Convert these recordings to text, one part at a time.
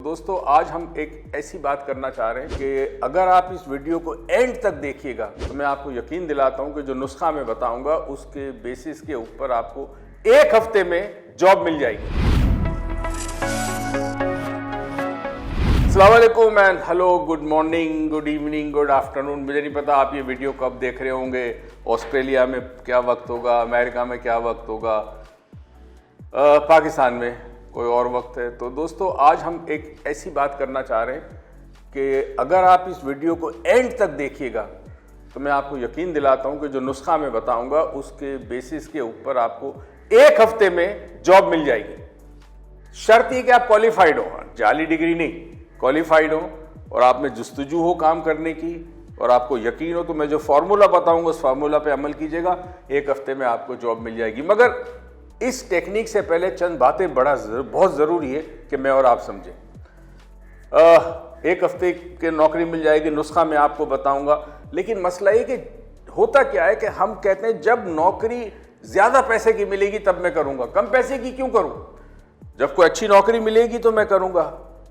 دوستو آج ہم ایک ایسی بات کرنا چاہ رہے ہیں کہ اگر آپ اس ویڈیو کو اینڈ تک دیکھیے گا تو میں آپ کو یقین دلاتا ہوں کہ جو نسخہ میں بتاؤں گا اس کے بیسس کے اوپر آپ کو ایک ہفتے میں جاب مل جائے گی۔ السلام علیکم and hello, good morning, good evening, good afternoon. مجھے نہیں پتا آپ یہ ویڈیو کب دیکھ رہے ہوں گے، آسٹریلیا میں کیا وقت ہوگا، امریکہ میں کیا وقت ہوگا، پاکستان میں کوئی اور وقت ہے۔ تو دوستو آج ہم ایک ایسی بات کرنا چاہ رہے ہیں کہ اگر آپ اس ویڈیو کو اینڈ تک دیکھیے گا تو میں آپ کو یقین دلاتا ہوں کہ جو نسخہ میں بتاؤں گا اس کے بیسس کے اوپر آپ کو ایک ہفتے میں جاب مل جائے گی۔ شرط یہ کہ آپ کوالیفائڈ ہو، جعلی ڈگری نہیں، کوالیفائڈ ہو اور آپ میں جستجو ہو کام کرنے کی اور آپ کو یقین ہو۔ تو میں جو فارمولا بتاؤں گا اس فارمولا پہ عمل کیجیے گا، ایک ہفتے میں آپ کو جاب مل جائے گی۔ مگر اس ٹیکنیک سے پہلے چند باتیں بہت ضروری ہے کہ میں اور آپ سمجھیں۔ ایک ہفتے کی نوکری مل جائے گی، نسخہ میں آپ کو بتاؤں گا، لیکن مسئلہ یہ کہ ہوتا کیا ہے کہ ہم کہتے ہیں جب نوکری زیادہ پیسے کی ملے گی تب میں کروں گا، کم پیسے کی کیوں کروں؟ جب کوئی اچھی نوکری ملے گی تو میں کروں گا۔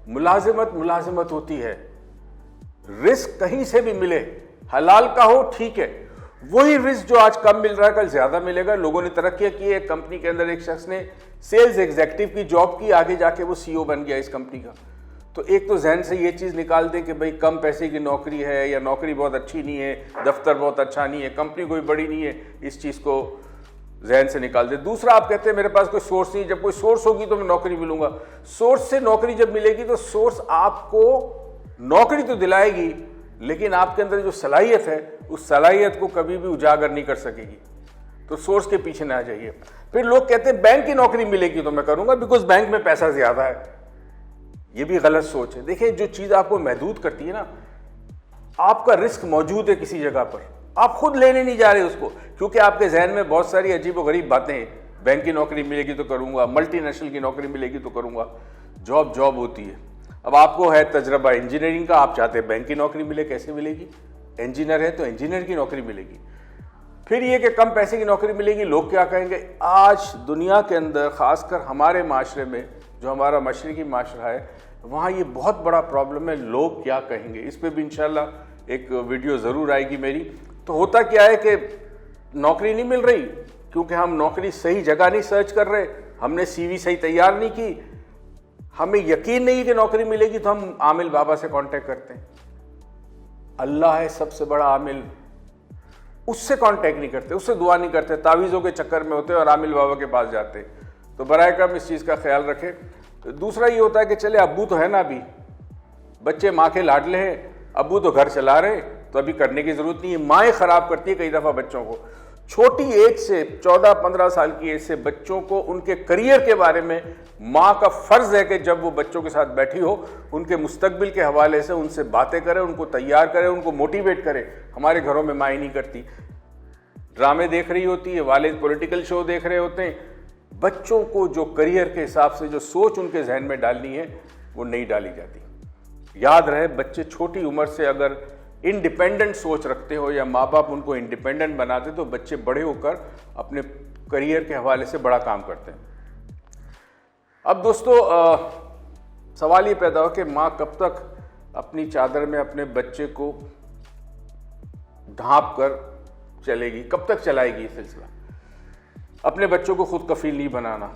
ملازمت ہوتی ہے، رزق کہیں سے بھی ملے، حلال کا ہو ٹھیک ہے، وہی رزق جو آج کم مل رہا ہے کل زیادہ ملے گا۔ لوگوں نے ترقی کی ہے، ایک کمپنی کے اندر ایک شخص نے سیلز ایگزیکٹو کی جاب کی، آگے جا کے وہ سی او بن گیا اس کمپنی کا۔ تو ایک تو ذہن سے یہ چیز نکال دیں کہ بھئی کم پیسے کی نوکری ہے یا نوکری بہت اچھی نہیں ہے، دفتر بہت اچھا نہیں ہے، کمپنی کوئی بڑی نہیں ہے، اس چیز کو ذہن سے نکال دیں۔ دوسرا آپ کہتے ہیں میرے پاس کوئی سورس نہیں، جب کوئی سورس ہوگی تو میں نوکری ملوں گا۔ سورس سے نوکری جب ملے گی تو سورس آپ کو نوکری تو دلائے گی لیکن آپ کے اندر جو صلاحیت ہے اس صلاحیت کو کبھی بھی اجاگر نہیں کر سکے گی۔ تو سورس کے پیچھے نہ جائیے۔ پھر لوگ کہتے ہیں بینک کی نوکری ملے گی تو میں کروں گا بیکاز بینک میں پیسہ زیادہ ہے۔ یہ بھی غلط سوچ ہے۔ دیکھیں جو چیز آپ کو محدود کرتی ہے نا، آپ کا رسک موجود ہے کسی جگہ پر، آپ خود لینے نہیں جا رہے اس کو، کیونکہ آپ کے ذہن میں بہت ساری عجیب و غریب باتیں ہیں۔ بینک کی نوکری ملے گی تو کروں گا، ملٹی نیشنل کی نوکری ملے گی تو کروں گا۔ جاب ہوتی ہے۔ اب آپ کو ہے تجربہ انجینئرنگ کا، آپ چاہتے ہیں بینک کی نوکری ملے، کیسے ملے گی؟ انجینئر ہے تو انجینئر کی نوکری ملے گی۔ پھر یہ کہ کم پیسے کی نوکری ملے گی، لوگ کیا کہیں گے؟ آج دنیا کے اندر خاص کر ہمارے معاشرے میں، جو ہمارا مشرقی معاشرہ ہے، وہاں یہ بہت بڑا پرابلم ہے، لوگ کیا کہیں گے۔ اس پہ بھی انشاءاللہ ایک ویڈیو ضرور آئے گی میری۔ تو ہوتا کیا ہے کہ نوکری نہیں مل رہی کیونکہ ہم نوکری صحیح جگہ نہیں سرچ کر رہے، ہم نے سی وی صحیح تیار نہیں کی، ہمیں یقین نہیں کہ نوکری ملے گی تو ہم عامل بابا سے کانٹیکٹ کرتے ہیں۔ اللہ ہے سب سے بڑا عامل، اس سے کانٹیکٹ نہیں کرتے، اس سے دعا نہیں کرتے، تعویذوں کے چکر میں ہوتے اور عامل بابا کے پاس جاتے۔ تو برائے کرم اس چیز کا خیال رکھیں۔ دوسرا یہ ہوتا ہے کہ چلے ابو تو ہے نا، ابھی بچے ماں کے لاڈلے ہیں، ابو تو گھر چلا رہے تو ابھی کرنے کی ضرورت نہیں ہے۔ مائیں خراب کرتی ہے کئی دفعہ بچوں کو۔ چھوٹی ایج سے 14-15 سال کی ایج سے بچوں کو ان کے کریئر کے بارے میں ماں کا فرض ہے کہ جب وہ بچوں کے ساتھ بیٹھی ہو ان کے مستقبل کے حوالے سے ان سے باتیں کرے، ان کو تیار کرے، ان کو موٹیویٹ کرے۔ ہمارے گھروں میں مائیں نہیں کرتی، ڈرامے دیکھ رہی ہوتی ہے، والد پولیٹیکل شو دیکھ رہے ہوتے ہیں۔ بچوں کو جو کریئر کے حساب سے جو سوچ ان کے ذہن میں ڈالنی ہے وہ نہیں ڈالی جاتی۔ یاد رہے بچے چھوٹی عمر سے اگر انڈیپینڈنٹ سوچ رکھتے ہو یا ماں باپ ان کو انڈیپینڈنٹ بناتے تو بچے بڑے ہو کر اپنے کریئر کے حوالے سے بڑا کام کرتے ہیں۔ اب دوستو سوال یہ پیدا ہو کہ ماں کب تک اپنی چادر میں اپنے بچے کو ڈھانپ کر چلے گی، کب تک چلائے گی یہ سلسلہ؟ اپنے بچوں کو خود کفیل نہیں بنانا۔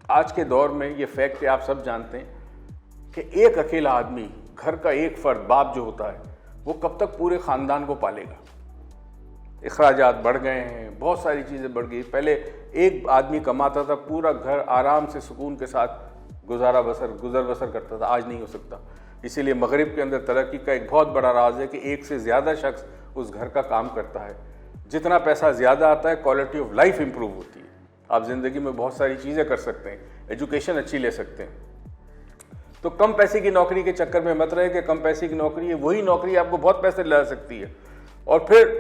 آج کے دور میں یہ فیکٹ آپ سب جانتے ہیں کہ ایک اکیلا آدمی، گھر کا ایک فرد، باپ جو ہوتا ہے، وہ کب تک پورے خاندان کو پالے گا؟ اخراجات بڑھ گئے ہیں، بہت ساری چیزیں بڑھ گئی۔ پہلے ایک آدمی کماتا تھا، پورا گھر آرام سے سکون کے ساتھ گزر بسر کرتا تھا، آج نہیں ہو سکتا۔ اسی لیے مغرب کے اندر ترقی کا ایک بہت بڑا راز ہے کہ ایک سے زیادہ شخص اس گھر کا کام کرتا ہے۔ جتنا پیسہ زیادہ آتا ہے کوالٹی آف لائف امپروو ہوتی ہے، آپ زندگی میں بہت ساری چیزیں کر سکتے ہیں، ایجوکیشن اچھی لے سکتے ہیں۔ تو کم پیسے کی نوکری کے چکر میں مت رہے کہ کم پیسے کی نوکری ہے، وہی نوکری آپ کو بہت پیسے لا سکتی ہے۔ اور پھر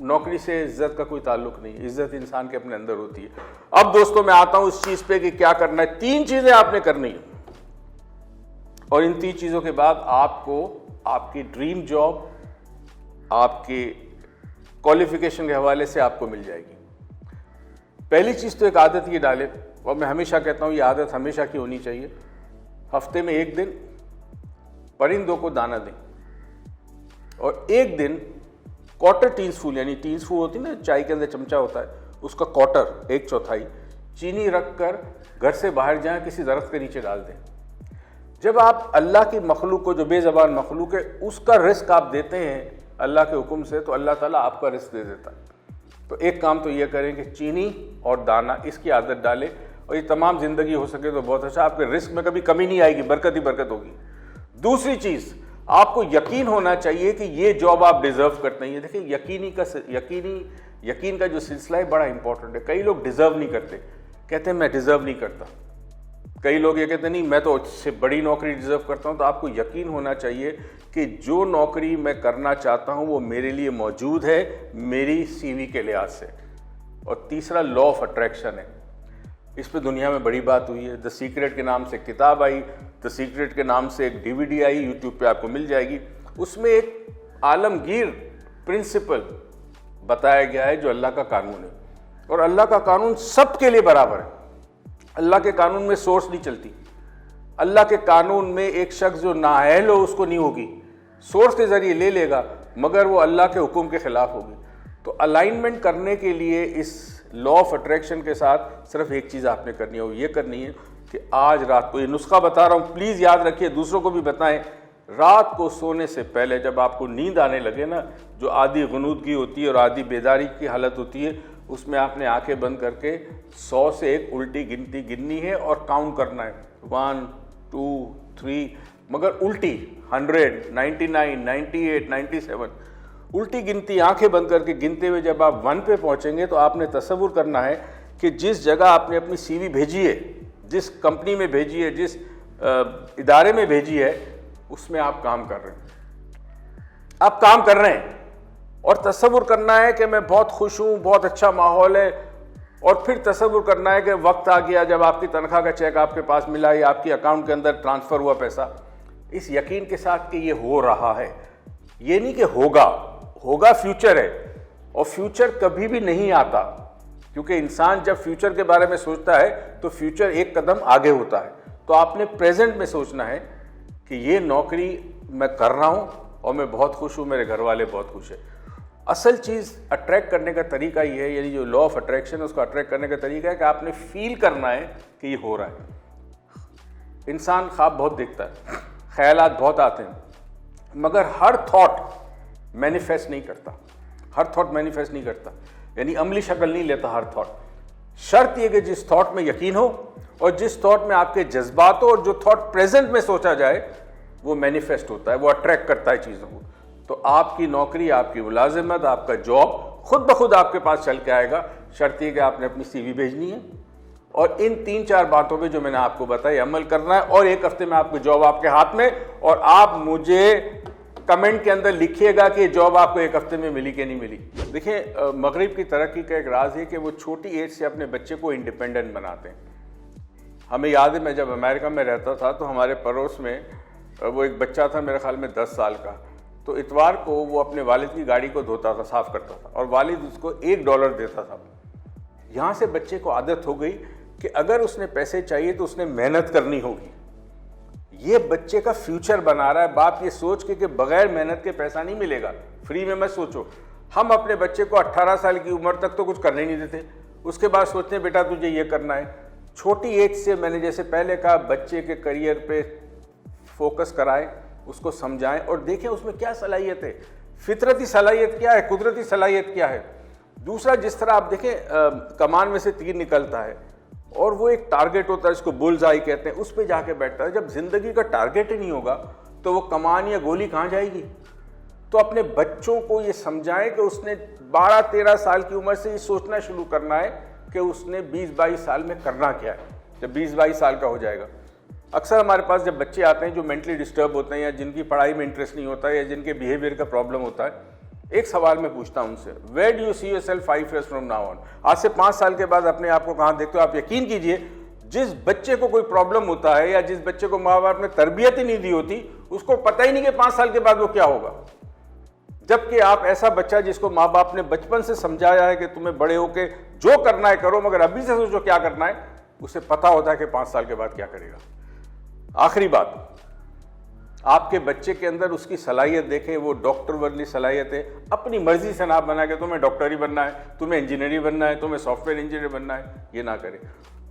نوکری سے عزت کا کوئی تعلق نہیں، عزت انسان کے اپنے اندر ہوتی ہے۔ اب دوستوں میں آتا ہوں اس چیز پہ کہ کیا کرنا ہے۔ 3 چیزیں آپ نے کرنی ہیں اور ان 3 چیزوں کے بعد آپ کو آپ کی ڈریم جاب آپ کے کوالیفیکیشن کے حوالے سے آپ کو مل جائے گی۔ پہلی چیز تو ایک عادت یہ ڈالے، اور میں ہمیشہ کہتا ہوں یہ عادت ہمیشہ کی ہونی چاہیے، ہفتے میں 1 دن پرندوں کو دانہ دیں اور ایک دن کوارٹر ٹی اسپون، یعنی ٹی اسپون ہوتی نا چائے کے اندر چمچہ ہوتا ہے، اس کا کوارٹر 1/4 چینی رکھ کر گھر سے باہر جائیں، کسی درخت کے نیچے ڈال دیں۔ جب آپ اللہ کی مخلوق کو، جو بے زبان مخلوق ہے، اس کا رزق آپ دیتے ہیں اللہ کے حکم سے، تو اللہ تعالیٰ آپ کا رزق دے دیتا ہے۔ تو ایک کام تو یہ کریں کہ چینی اور دانہ اس کی عادت ڈالیں، اور یہ تمام زندگی ہو سکے تو بہت اچھا، آپ کے رزق میں کبھی کمی نہیں آئے گی، برکت ہی برکت ہوگی۔ دوسری چیز، آپ کو یقین ہونا چاہیے کہ یہ جاب آپ ڈیزرو کرتے ہیں۔ یہ دیکھیں یقین کا جو سلسلہ ہے بڑا امپورٹنٹ ہے۔ کئی لوگ ڈیزرو نہیں کرتے، کہتے ہیں میں ڈیزرو نہیں کرتا۔ کئی لوگ یہ کہتے ہیں نہیں میں تو اس سے بڑی نوکری ڈیزرو کرتا ہوں۔ تو آپ کو یقین ہونا چاہیے کہ جو نوکری میں کرنا چاہتا ہوں وہ میرے لیے موجود ہے، میری سی وی کے لحاظ سے۔ اور تیسرا لا آف اٹریکشن ہے، اس پہ دنیا میں بڑی بات ہوئی ہے۔ دا سیکرٹ کے نام سے کتاب آئی، دا سیکرٹ کے نام سے ایک DVD آئی، یوٹیوب پہ آپ کو مل جائے گی۔ اس میں ایک عالمگیر پرنسپل بتایا گیا ہے جو اللہ کا قانون ہے، اور اللہ کا قانون سب کے لیے برابر ہے۔ اللہ کے قانون میں سورس نہیں چلتی۔ اللہ کے قانون میں ایک شخص جو نااہل ہو اس کو نہیں ہوگی، سورس کے ذریعے لے لے گا مگر وہ اللہ کے حکم کے خلاف ہوگی۔ تو الائنمنٹ کرنے کے لیے اس لا آف اٹریکشن کے ساتھ صرف ایک چیز آپ نے کرنی ہے، وہ یہ کرنی ہے کہ آج رات کو، یہ نسخہ بتا رہا ہوں پلیز یاد رکھیے، دوسروں کو بھی بتائیں۔ رات کو سونے سے پہلے جب آپ کو نیند آنے لگے نا، جو آدھی غنودگی ہوتی ہے اور آدھی بیداری کی حالت ہوتی ہے، اس میں آپ نے آنکھیں بند کر کے 100 سے ایک الٹی گنتی گننی ہے اور کاؤنٹ کرنا ہے، 1 2 3، مگر الٹی 100 99 98 97، الٹی گنتی آنکھیں بند کر کے گنتے ہوئے جب آپ 1 پہ پہنچیں گے تو آپ نے تصور کرنا ہے کہ جس جگہ آپ نے اپنی سی وی بھیجی ہے، جس کمپنی میں بھیجی ہے، جس ادارے میں بھیجی ہے، اس میں آپ کام کر رہے ہیں۔ آپ کام کر رہے ہیں اور تصور کرنا ہے کہ میں بہت خوش ہوں، بہت اچھا ماحول ہے، اور پھر تصور کرنا ہے کہ وقت آ گیا جب آپ کی تنخواہ کا چیک آپ کے پاس ملا یا آپ کی اکاؤنٹ کے اندر ٹرانسفر ہوا پیسہ، اس یقین کے ساتھ کہ یہ ہو رہا ہے۔ یہ نہیں کہ ہوگا فیوچر ہے، اور فیوچر کبھی بھی نہیں آتا، کیونکہ انسان جب فیوچر کے بارے میں سوچتا ہے تو فیوچر ایک قدم آگے ہوتا ہے۔ تو آپ نے پریزنٹ میں سوچنا ہے کہ یہ نوکری میں کر رہا ہوں اور میں بہت خوش ہوں، میرے گھر والے بہت خوش ہیں۔ اصل چیز اٹریکٹ کرنے کا طریقہ یہ ہے، یعنی جو لا آف اٹریکشن ہے اس کو اٹریکٹ کرنے کا طریقہ ہے کہ آپ نے فیل کرنا ہے کہ یہ ہو رہا ہے۔ انسان خواب بہت دیکھتا ہے، خیالات بہت آتے ہیں، مگر ہر تھاٹ مینیفیسٹ نہیں کرتا، ہر تھاٹ مینیفیسٹ نہیں کرتا، یعنی عملی شکل نہیں لیتا ہر تھاٹ۔ شرط یہ کہ جس تھاٹ میں یقین ہو اور جس تھاٹ میں آپ کے جذبات ہو، اور جو تھاٹ پریزنٹ میں سوچا جائے وہ مینیفیسٹ ہوتا ہے، وہ اٹریکٹ کرتا ہے چیزوں کو۔ تو آپ کی نوکری، آپ کی ملازمت، آپ کا جاب خود بخود آپ کے پاس چل کے آئے گا، شرط یہ کہ آپ نے اپنی سی وی بھیجنی ہے اور ان 3-4 باتوں پہ جو میں نے آپ کو بتائی عمل کرنا ہے، اور ایک ہفتے میں آپ کو جاب آپ کے ہاتھ میں، اور آپ مجھے کمنٹ کے اندر لکھیے گا کہ جاب آپ کو ایک ہفتے میں ملی کہ نہیں ملی۔ دیکھیں، مغرب کی ترقی کا ایک راز ہے کہ وہ چھوٹی ایج سے اپنے بچے کو انڈیپینڈنٹ بناتے ہیں۔ ہمیں یاد ہے میں جب امریکہ میں رہتا تھا تو ہمارے پڑوس میں وہ ایک بچہ تھا، میرے خیال میں 10 سال کا، تو اتوار کو وہ اپنے والد کی گاڑی کو دھوتا تھا، صاف کرتا تھا، اور والد اس کو $1 دیتا تھا۔ یہاں سے بچے کو عادت ہو گئی کہ اگر اس نے پیسے چاہیے تو اس نے محنت کرنی ہوگی۔ یہ بچے کا فیوچر بنا رہا ہے باپ یہ سوچ کے کہ بغیر محنت کے پیسہ نہیں ملے گا، فری میں مت سوچو۔ ہم اپنے بچے کو 18 سال کی عمر تک تو کچھ کرنے نہیں دیتے، اس کے بعد سوچتے ہیں بیٹا تجھے یہ کرنا ہے۔ چھوٹی ایج سے میں نے جیسے پہلے کہا، بچے کے کریئر پہ فوکس کرائیں، اس کو سمجھائیں اور دیکھیں اس میں کیا صلاحیت ہے، فطرتی صلاحیت کیا ہے، قدرتی صلاحیت کیا ہے۔ دوسرا، جس طرح آپ دیکھیں کمان میں سے تیر نکلتا ہے اور وہ ایک ٹارگٹ ہوتا ہے، اس کو بولز آئی کہتے ہیں، اس پہ جا کے بیٹھتا ہے۔ جب زندگی کا ٹارگٹ ہی نہیں ہوگا تو وہ کمان یا گولی کہاں جائے گی؟ تو اپنے بچوں کو یہ سمجھائیں کہ اس نے 12-13 سال کی عمر سے یہ سوچنا شروع کرنا ہے کہ اس نے 20-22 سال میں کرنا کیا ہے جب 20-22 سال کا ہو جائے گا۔ اکثر ہمارے پاس جب بچے آتے ہیں جو مینٹلی ڈسٹرب ہوتے ہیں یا جن کی پڑھائی میں انٹرسٹ نہیں ہوتا ہے یا جن کے بیہیویئر کا پرابلم ہوتا ہے، ایک سوال میں پوچھتا ہوں ان سے، where do you see your self 5 years from now on؟ آج سے 5 سال کے بعد اپنے آپ کو کہاں دیکھتے ہو؟ آپ یقین کیجئے جس بچے کو کوئی پرابلم ہوتا ہے یا جس بچے کو ماں باپ نے تربیت ہی نہیں دی ہوتی، اس کو پتہ ہی نہیں کہ 5 سال کے بعد وہ کیا ہوگا۔ جبکہ آپ ایسا بچہ جس کو ماں باپ نے بچپن سے سمجھایا ہے کہ تمہیں بڑے ہو کے جو کرنا ہے کرو مگر ابھی سے سوچو کیا کرنا ہے، اسے پتہ ہوتا ہے کہ 5 سال کے بعد کیا کرے گا۔ آخری بات، آپ کے بچے کے اندر اس کی صلاحیت دیکھیں، وہ ڈاکٹر والی صلاحیت ہے، اپنی مرضی سے نہ بنا کہ تمہیں ڈاکٹر ہی بننا ہے، تمہیں انجینئر ہی بننا ہے، تمہیں سافٹ ویئر انجینئر بننا ہے، یہ نہ کرے۔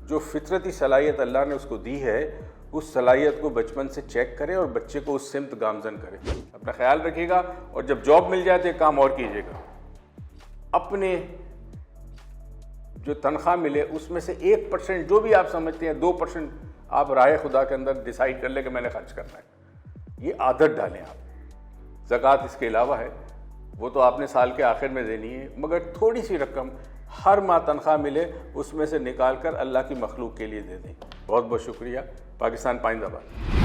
جو فطرتی صلاحیت اللہ نے اس کو دی ہے، اس صلاحیت کو بچپن سے چیک کرے اور بچے کو اس سمت گامزن کرے۔ اپنا خیال رکھیے گا، اور جب جاب مل جائے تو ایک کام اور کیجیے گا، اپنے جو تنخواہ ملے اس میں سے 1% جو بھی آپ سمجھتے ہیں، 2% آپ راہ خدا کے اندر ڈیسائیڈ کر لیں کہ میں نے خرچ کرنا ہے۔ یہ عادت ڈالیں آپ۔ زکوٰۃ اس کے علاوہ ہے، وہ تو آپ نے سال کے آخر میں دینی ہے، مگر تھوڑی سی رقم ہر ماہ تنخواہ ملے اس میں سے نکال کر اللہ کی مخلوق کے لیے دے دیں۔ بہت بہت شکریہ۔ پاکستان پائندہ باد۔